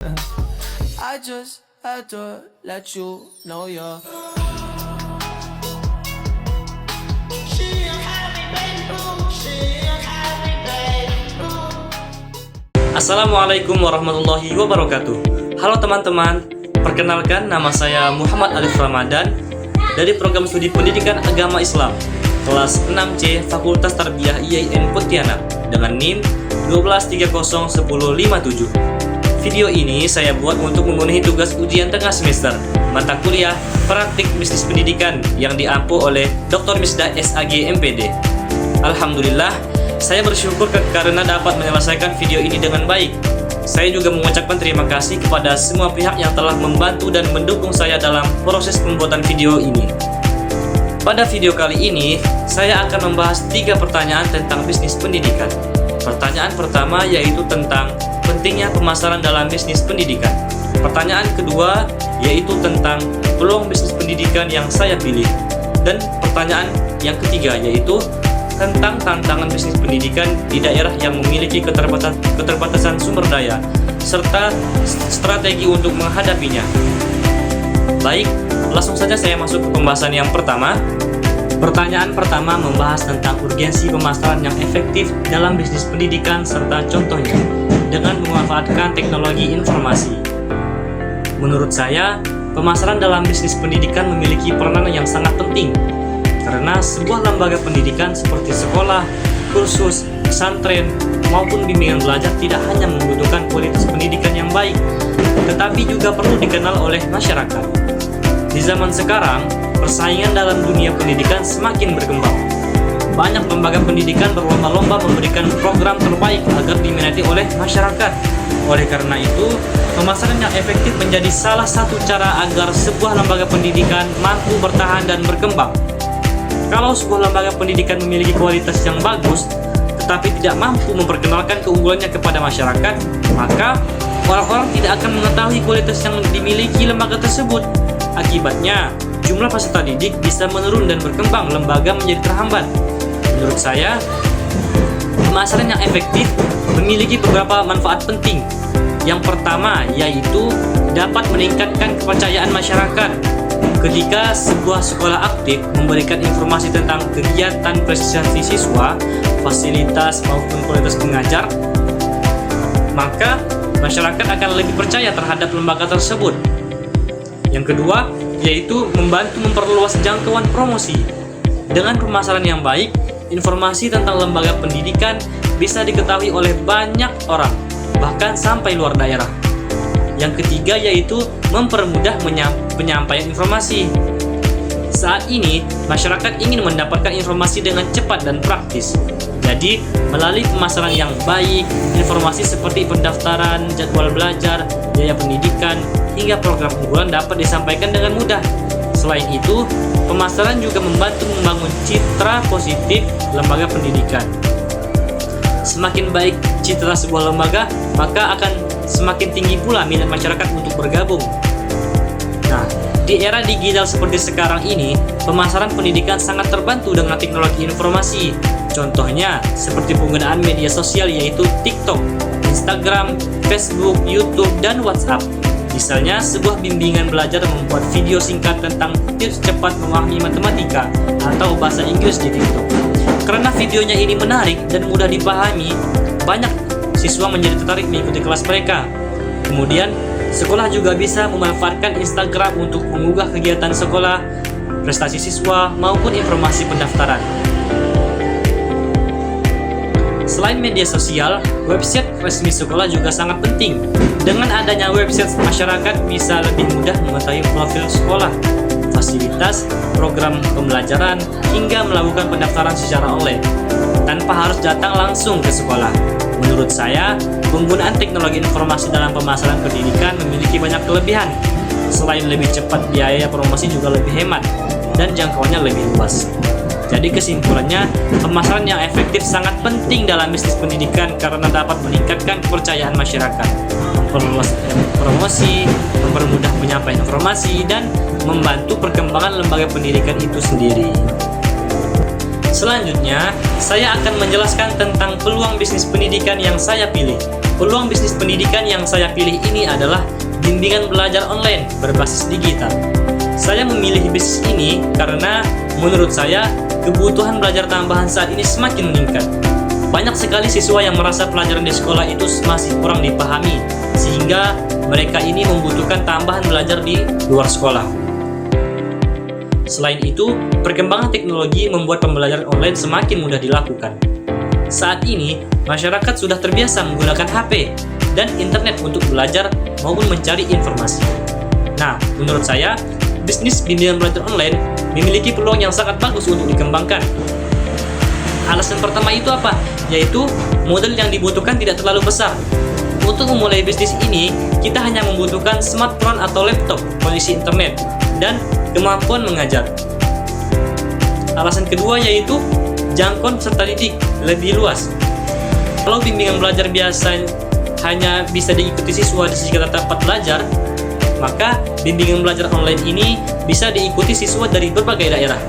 I just had to let you know you're Assalamualaikum warahmatullahi wabarakatuh. Halo teman-teman, perkenalkan nama saya Muhammad Alif Ramadan dari program studi pendidikan agama Islam kelas 6C Fakultas Tarbiyah IAIN Pontianak dengan NIM 123011057. Video ini saya buat untuk memenuhi tugas ujian tengah semester mata kuliah Praktik Bisnis Pendidikan yang diampu oleh Dr. Misda SAG MPD. Alhamdulillah, saya bersyukur karena dapat menyelesaikan video ini dengan baik. Saya juga mengucapkan terima kasih kepada semua pihak yang telah membantu dan mendukung saya dalam proses pembuatan video ini. Pada video kali ini, saya akan membahas 3 pertanyaan tentang bisnis pendidikan. Pertanyaan pertama yaitu tentang pentingnya pemasaran dalam bisnis pendidikan. Pertanyaan kedua yaitu tentang peluang bisnis pendidikan yang saya pilih. Dan pertanyaan yang ketiga yaitu tentang tantangan bisnis pendidikan di daerah yang memiliki keterbatasan sumber daya serta strategi untuk menghadapinya. Baik, langsung saja saya masuk ke pembahasan yang pertama. Pertanyaan pertama membahas tentang urgensi pemasaran yang efektif dalam bisnis pendidikan serta contohnya dengan memanfaatkan teknologi informasi. Menurut saya, pemasaran dalam bisnis pendidikan memiliki peranan yang sangat penting karena sebuah lembaga pendidikan seperti sekolah, kursus, pesantren, maupun bimbingan belajar tidak hanya membutuhkan kualitas pendidikan yang baik, tetapi juga perlu dikenal oleh masyarakat. Di zaman sekarang, persaingan dalam dunia pendidikan semakin berkembang. Banyak lembaga pendidikan berlomba-lomba memberikan program terbaik agar diminati oleh masyarakat. Oleh karena itu, pemasaran yang efektif menjadi salah satu cara agar sebuah lembaga pendidikan mampu bertahan dan berkembang. Kalau sebuah lembaga pendidikan memiliki kualitas yang bagus, tetapi tidak mampu memperkenalkan keunggulannya kepada masyarakat, maka orang-orang tidak akan mengetahui kualitas yang dimiliki lembaga tersebut. Akibatnya, jumlah peserta didik bisa menurun dan berkembang lembaga menjadi terhambat. Menurut saya, pemasaran yang efektif memiliki beberapa manfaat penting. Yang pertama yaitu dapat meningkatkan kepercayaan masyarakat. Ketika sebuah sekolah aktif memberikan informasi tentang kegiatan prestasi siswa, fasilitas maupun kualitas pengajar, maka masyarakat akan lebih percaya terhadap lembaga tersebut. Yang kedua, yaitu membantu memperluas jangkauan promosi. Dengan pemasaran yang baik, informasi tentang lembaga pendidikan bisa diketahui oleh banyak orang, bahkan sampai luar daerah. Yang ketiga yaitu mempermudah penyampaian informasi. Saat ini, masyarakat ingin mendapatkan informasi dengan cepat dan praktis. Jadi, melalui pemasaran yang baik, informasi seperti pendaftaran, jadwal belajar, biaya pendidikan, hingga program unggulan dapat disampaikan dengan mudah. Selain itu, pemasaran juga membantu membangun citra positif lembaga pendidikan. Semakin baik citra sebuah lembaga, maka akan semakin tinggi pula minat masyarakat untuk bergabung. Nah, di era digital seperti sekarang ini, pemasaran pendidikan sangat terbantu dengan teknologi informasi. Contohnya, seperti penggunaan media sosial yaitu TikTok, Instagram, Facebook, YouTube, dan WhatsApp. Misalnya, sebuah bimbingan belajar membuat video singkat tentang tips cepat memahami matematika atau bahasa Inggris di TikTok. Karena videonya ini menarik dan mudah dipahami, banyak siswa menjadi tertarik mengikuti kelas mereka. Kemudian, sekolah juga bisa memanfaatkan Instagram untuk mengunggah kegiatan sekolah, prestasi siswa, maupun informasi pendaftaran. Selain media sosial, website resmi sekolah juga sangat penting. Dengan adanya website, masyarakat bisa lebih mudah mengetahui profil sekolah, fasilitas, program pembelajaran, hingga melakukan pendaftaran secara online, tanpa harus datang langsung ke sekolah. Menurut saya, penggunaan teknologi informasi dalam pemasaran pendidikan memiliki banyak kelebihan. Selain lebih cepat, biaya promosi juga lebih hemat, dan jangkauannya lebih luas. Jadi kesimpulannya, pemasaran yang efektif sangat penting dalam bisnis pendidikan karena dapat meningkatkan kepercayaan masyarakat, memperluas promosi, mempermudah penyampaian informasi, dan membantu perkembangan lembaga pendidikan itu sendiri. Selanjutnya, saya akan menjelaskan tentang peluang bisnis pendidikan yang saya pilih. peluang bisnis pendidikan yang saya pilih ini adalah bimbingan belajar online berbasis digital. Saya memilih bisnis ini karena menurut saya kebutuhan belajar tambahan saat ini semakin meningkat. Banyak sekali siswa yang merasa pelajaran di sekolah itu masih kurang dipahami, sehingga mereka ini membutuhkan tambahan belajar di luar sekolah. Selain itu, perkembangan teknologi membuat pembelajaran online semakin mudah dilakukan. Saat ini, masyarakat sudah terbiasa menggunakan HP dan internet untuk belajar maupun mencari informasi. Nah, menurut saya, bisnis bimbingan belajar online memiliki peluang yang sangat bagus untuk dikembangkan. Alasan pertama itu apa? Yaitu modal yang dibutuhkan tidak terlalu besar. Untuk memulai bisnis ini, kita hanya membutuhkan smartphone atau laptop, koneksi internet, dan kemampuan mengajar. Alasan kedua yaitu jangkauan peserta didik lebih luas. Kalau bimbingan belajar biasa hanya bisa diikuti siswa di sekitar tempat belajar, maka bimbingan belajar online ini bisa diikuti siswa dari berbagai daerah.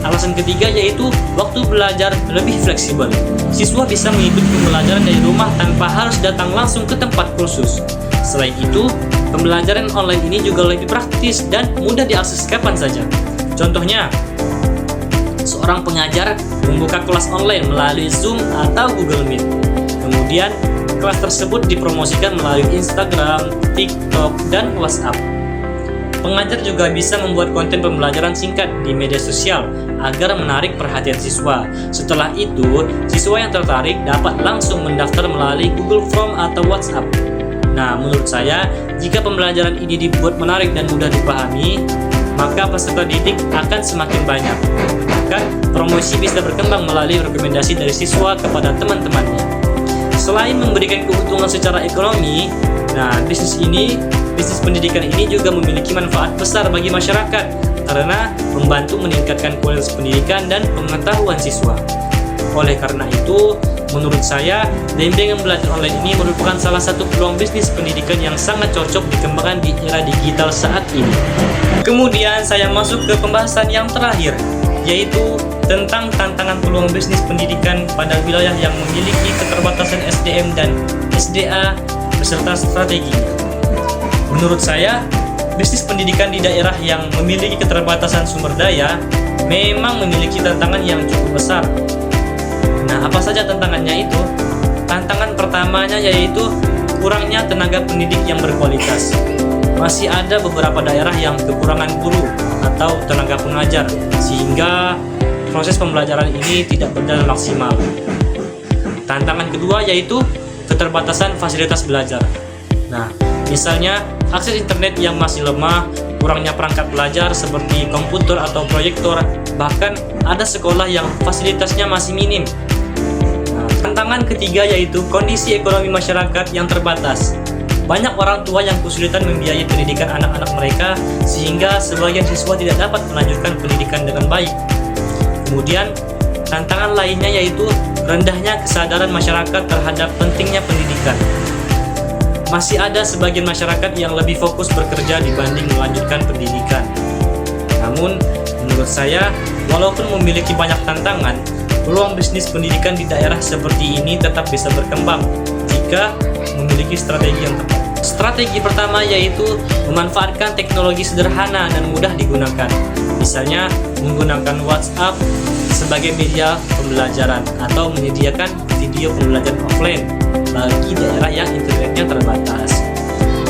Alasan ketiga yaitu waktu belajar lebih fleksibel. Siswa bisa mengikuti pembelajaran dari rumah tanpa harus datang langsung ke tempat kursus. Selain itu, pembelajaran online ini juga lebih praktis dan mudah diakses kapan saja. Contohnya, seorang pengajar membuka kelas online melalui Zoom atau Google Meet. Kemudian, kelas tersebut dipromosikan melalui Instagram, TikTok, dan WhatsApp. Pengajar juga bisa membuat konten pembelajaran singkat di media sosial agar menarik perhatian siswa. Setelah itu, siswa yang tertarik dapat langsung mendaftar melalui Google Form atau WhatsApp. Nah, menurut saya, jika pembelajaran ini dibuat menarik dan mudah dipahami, maka peserta didik akan semakin banyak. Bahkan, promosi bisa berkembang melalui rekomendasi dari siswa kepada teman-temannya. Selain memberikan keuntungan secara ekonomi, bisnis pendidikan ini juga memiliki manfaat besar bagi masyarakat karena membantu meningkatkan kualitas pendidikan dan pengetahuan siswa. Oleh karena itu, menurut saya, bimbingan belajar online ini merupakan salah satu peluang bisnis pendidikan yang sangat cocok dikembangkan di era digital saat ini. Kemudian saya masuk ke pembahasan yang terakhir, yaitu tentang tantangan peluang bisnis pendidikan pada wilayah yang memiliki keterbatasan SDM dan SDA beserta strategi. Menurut saya, bisnis pendidikan di daerah yang memiliki keterbatasan sumber daya memang memiliki tantangan yang cukup besar. Nah, apa saja tantangannya itu? Tantangan pertamanya yaitu kurangnya tenaga pendidik yang berkualitas. Masih ada beberapa daerah yang kekurangan guru atau tenaga pengajar, sehingga proses pembelajaran ini tidak berjalan maksimal. Tantangan kedua yaitu keterbatasan fasilitas belajar. Nah, misalnya akses internet yang masih lemah, kurangnya perangkat belajar seperti komputer atau proyektor, bahkan ada sekolah yang fasilitasnya masih minim. Nah, tantangan ketiga yaitu kondisi ekonomi masyarakat yang terbatas. Banyak orang tua yang kesulitan membiayai pendidikan anak-anak mereka, sehingga sebagian siswa tidak dapat melanjutkan pendidikan dengan baik. Kemudian, tantangan lainnya yaitu rendahnya kesadaran masyarakat terhadap pentingnya pendidikan. Masih ada sebagian masyarakat yang lebih fokus bekerja dibanding melanjutkan pendidikan. Namun, menurut saya, walaupun memiliki banyak tantangan, peluang bisnis pendidikan di daerah seperti ini tetap bisa berkembang jika memiliki strategi yang tepat. Strategi pertama yaitu memanfaatkan teknologi sederhana dan mudah digunakan. Misalnya, menggunakan WhatsApp sebagai media pembelajaran atau menyediakan video pembelajaran offline bagi daerah yang internetnya terbatas.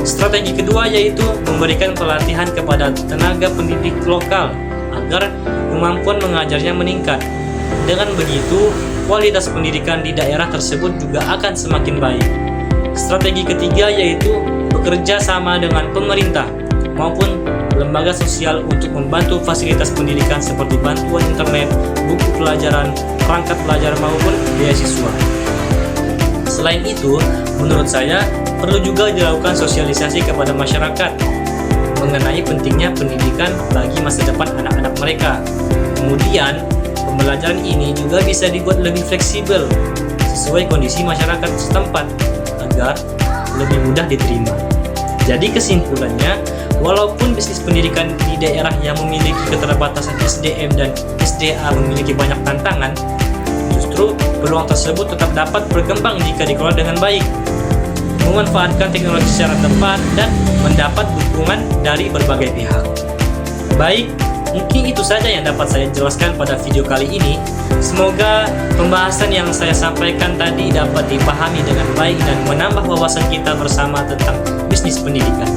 Strategi kedua yaitu memberikan pelatihan kepada tenaga pendidik lokal agar kemampuan mengajarnya meningkat. Dengan begitu, kualitas pendidikan di daerah tersebut juga akan semakin baik. Strategi ketiga yaitu bekerja sama dengan pemerintah maupun lembaga sosial untuk membantu fasilitas pendidikan seperti bantuan internet, buku pelajaran, perangkat belajar maupun beasiswa. Selain itu, menurut saya perlu juga dilakukan sosialisasi kepada masyarakat mengenai pentingnya pendidikan bagi masa depan anak-anak mereka. Kemudian, pembelajaran ini juga bisa dibuat lebih fleksibel sesuai kondisi masyarakat setempat agar lebih mudah diterima. Jadi kesimpulannya, walaupun bisnis pendidikan di daerah yang memiliki keterbatasan SDM dan SDA memiliki banyak tantangan, justru peluang tersebut tetap dapat berkembang jika dikelola dengan baik. memanfaatkan teknologi secara tepat, dan mendapat dukungan dari berbagai pihak. Baik, mungkin itu saja yang dapat saya jelaskan pada video kali ini. Semoga pembahasan yang saya sampaikan tadi dapat dipahami dengan baik dan menambah wawasan kita bersama tentang bisnis pendidikan.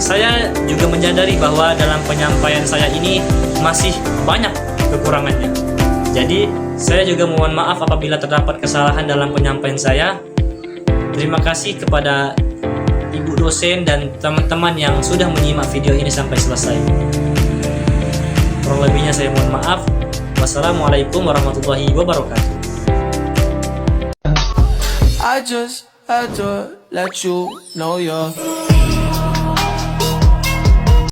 Saya juga menyadari bahwa dalam penyampaian saya ini masih banyak kekurangannya. Jadi, saya juga mohon maaf apabila terdapat kesalahan dalam penyampaian saya. Terima kasih kepada Ibu dosen dan teman-teman yang sudah menyimak video ini sampai selesai. Kurang lebihnya saya mohon maaf. Wassalamualaikum warahmatullahi wabarakatuh. I just had to let you know you're